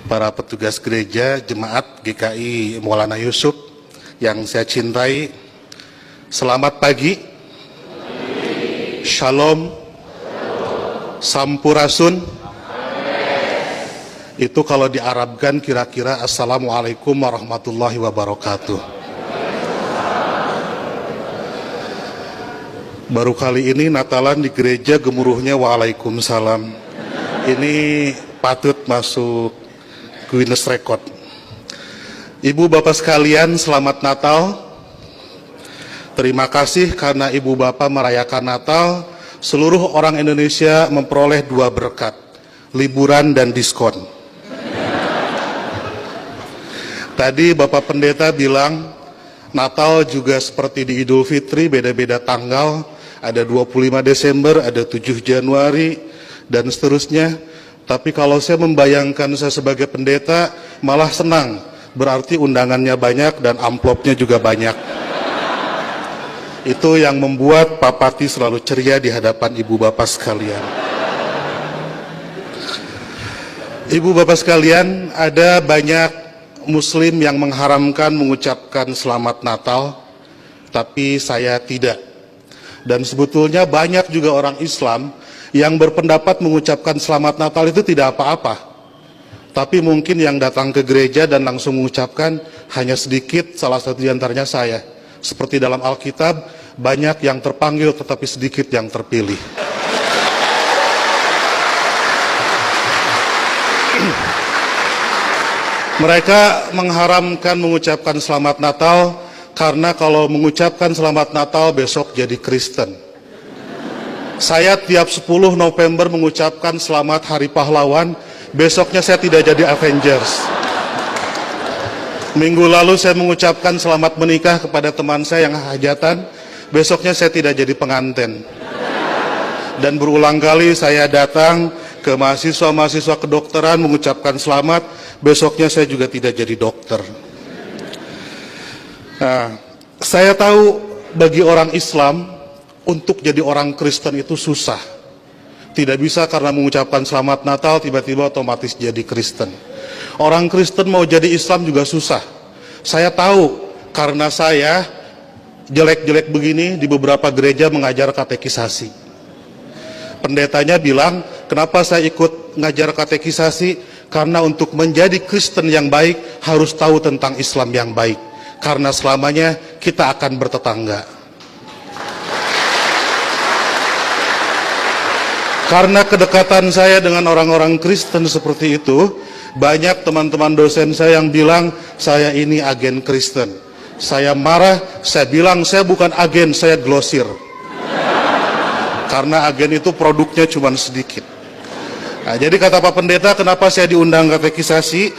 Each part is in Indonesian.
para petugas gereja, jemaat GKI Maulana Yusuf yang saya cintai, selamat pagi, shalom, sampurasun. Itu kalau diarabkan kira-kira assalamualaikum warahmatullahi wabarakatuh. Baru kali ini Natalan di gereja gemuruhnya waalaikumsalam. Ini patut masuk Guinness Record. Ibu bapak sekalian, selamat Natal. Terima kasih karena ibu bapak merayakan Natal. Seluruh orang Indonesia memperoleh 2 berkat, liburan dan diskon. Tadi Bapak Pendeta bilang Natal juga seperti di Idul Fitri, beda-beda tanggal. Ada 25 Desember, ada 7 Januari, dan seterusnya. Tapi kalau saya membayangkan saya sebagai pendeta, malah senang. Berarti undangannya banyak dan amplopnya juga banyak. Itu yang membuat Pak Pati selalu ceria di hadapan ibu bapak sekalian. Ibu bapak sekalian, ada banyak Muslim yang mengharamkan mengucapkan selamat Natal, tapi saya tidak. Dan sebetulnya banyak juga orang Islam yang berpendapat mengucapkan selamat Natal itu tidak apa-apa. Tapi mungkin yang datang ke gereja dan langsung mengucapkan hanya sedikit, salah satu di antaranya saya. Seperti dalam Alkitab, banyak yang terpanggil tetapi sedikit yang terpilih. Mereka mengharamkan mengucapkan selamat Natal karena kalau mengucapkan selamat Natal besok jadi Kristen. Saya tiap 10 November mengucapkan selamat Hari Pahlawan, besoknya saya tidak jadi Avengers. Minggu lalu saya mengucapkan selamat menikah kepada teman saya yang hajatan, besoknya saya tidak jadi pengantin. Dan berulang kali saya datang ke mahasiswa-mahasiswa kedokteran mengucapkan selamat, besoknya saya juga tidak jadi dokter. Nah, saya tahu bagi orang Islam untuk jadi orang Kristen itu susah. Tidak bisa karena mengucapkan selamat Natal tiba-tiba otomatis jadi Kristen. Orang Kristen mau jadi Islam juga susah. Saya tahu karena saya jelek-jelek begini di beberapa gereja mengajar katekisasi. Pendetanya bilang, kenapa saya ikut ngajar katekisasi? Karena untuk menjadi Kristen yang baik harus tahu tentang Islam yang baik. Karena selamanya kita akan bertetangga. Karena kedekatan saya dengan orang-orang Kristen seperti itu, banyak teman-teman dosen saya yang bilang saya ini agen Kristen. Saya marah, saya bilang saya bukan agen, saya glosir. Karena agen itu produknya cuma sedikit. Nah, jadi kata Pak Pendeta, kenapa saya diundang katekisasi?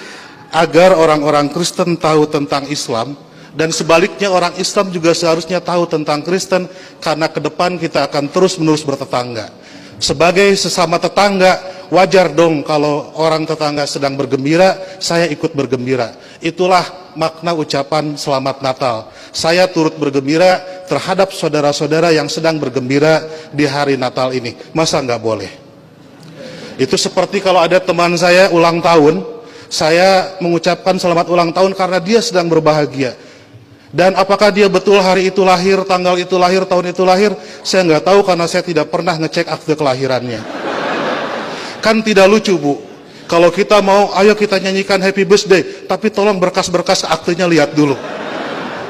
Agar orang-orang Kristen tahu tentang Islam, dan sebaliknya orang Islam juga seharusnya tahu tentang Kristen, karena ke depan kita akan terus-menerus bertetangga. Sebagai sesama tetangga, wajar dong kalau orang tetangga sedang bergembira, saya ikut bergembira. Itulah makna ucapan selamat Natal. Saya turut bergembira terhadap saudara-saudara yang sedang bergembira di hari Natal ini. Masa nggak boleh? Itu seperti kalau ada teman saya ulang tahun, saya mengucapkan selamat ulang tahun karena dia sedang berbahagia. Dan apakah dia betul hari itu lahir, tanggal itu lahir, tahun itu lahir, saya nggak tahu karena saya tidak pernah ngecek akte kelahirannya. Kan tidak lucu, Bu, kalau kita mau, ayo kita nyanyikan happy birthday, tapi tolong berkas-berkas aktenya lihat dulu.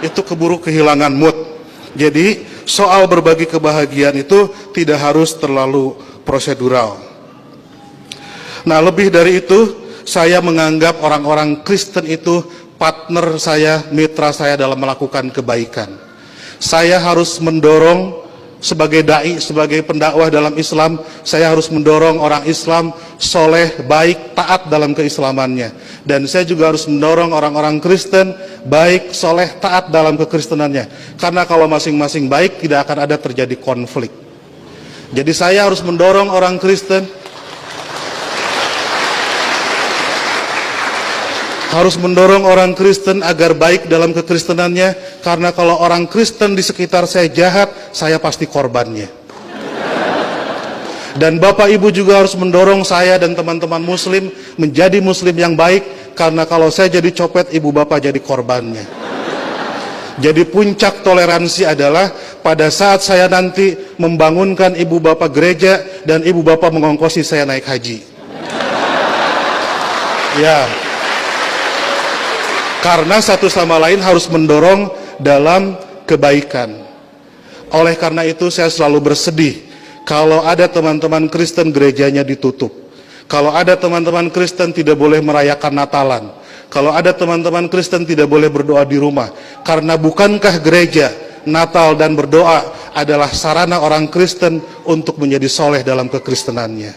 Itu keburu kehilangan mood. Jadi soal berbagi kebahagiaan itu tidak harus terlalu prosedural. Nah, lebih dari itu, saya menganggap orang-orang Kristen itu partner saya, mitra saya dalam melakukan kebaikan. Saya harus mendorong sebagai dai, sebagai pendakwah dalam Islam, saya harus mendorong orang Islam soleh, baik, taat dalam keislamannya. Dan saya juga harus mendorong orang-orang Kristen baik, soleh, taat dalam kekristenannya. Karena kalau masing-masing baik, tidak akan ada terjadi konflik. Jadi saya harus mendorong orang Kristen agar baik dalam kekristenannya, karena kalau orang Kristen di sekitar saya jahat, saya pasti korbannya. Dan Bapak Ibu juga harus mendorong saya dan teman-teman muslim menjadi muslim yang baik, karena kalau saya jadi copet, ibu bapak jadi korbannya. Jadi puncak toleransi adalah pada saat saya nanti membangunkan ibu bapak gereja dan ibu bapak mengongkosi saya naik haji. Ya. Karena satu sama lain harus mendorong dalam kebaikan. Oleh karena itu saya selalu bersedih kalau ada teman-teman Kristen gerejanya ditutup. Kalau ada teman-teman Kristen tidak boleh merayakan Natalan. Kalau ada teman-teman Kristen tidak boleh berdoa di rumah. Karena bukankah gereja, Natal dan berdoa adalah sarana orang Kristen untuk menjadi soleh dalam kekristenannya.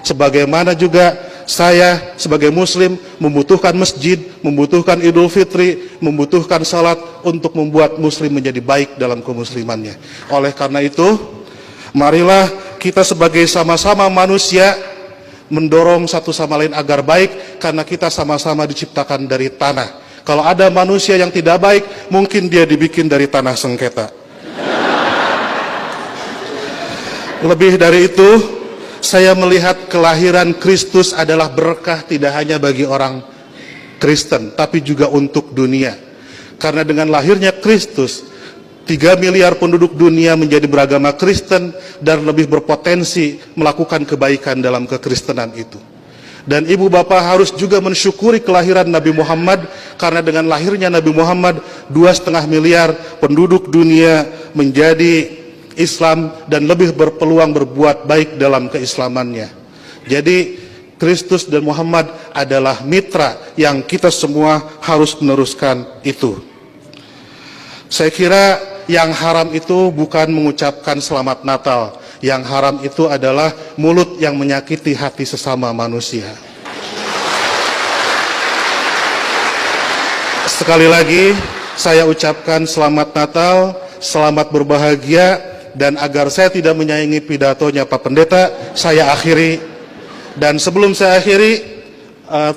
Sebagaimana juga saya sebagai muslim membutuhkan masjid, membutuhkan Idul Fitri, membutuhkan salat untuk membuat muslim menjadi baik dalam kemuslimannya. Oleh karena itu, marilah kita sebagai sama-sama manusia mendorong satu sama lain agar baik, karena kita sama-sama diciptakan dari tanah. Kalau ada manusia yang tidak baik, mungkin dia dibikin dari tanah sengketa. Lebih dari itu, saya melihat kelahiran Kristus adalah berkah tidak hanya bagi orang Kristen, tapi juga untuk dunia. Karena dengan lahirnya Kristus, 3 miliar penduduk dunia menjadi beragama Kristen dan lebih berpotensi melakukan kebaikan dalam kekristenan itu. Dan ibu bapak harus juga mensyukuri kelahiran Nabi Muhammad, karena dengan lahirnya Nabi Muhammad 2,5 miliar penduduk dunia menjadi Islam dan lebih berpeluang berbuat baik dalam keislamannya. Jadi Kristus dan Muhammad adalah mitra yang kita semua harus meneruskan itu. Saya kira yang haram itu bukan mengucapkan selamat Natal. Yang haram itu adalah mulut yang menyakiti hati sesama manusia. Sekali lagi saya ucapkan selamat Natal, selamat berbahagia. Dan agar saya tidak menyaingi pidatonya Pak Pendeta, saya akhiri. Dan sebelum saya akhiri,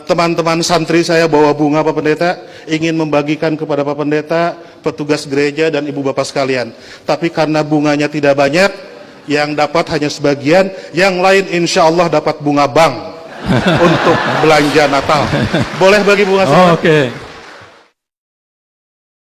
teman-teman santri saya bawa bunga Pak Pendeta, ingin membagikan kepada Pak Pendeta, petugas gereja dan ibu bapak sekalian. Tapi karena bunganya tidak banyak, yang dapat hanya sebagian, yang lain insya Allah dapat bunga bank untuk belanja Natal. Boleh bagi bunga saya? Oke.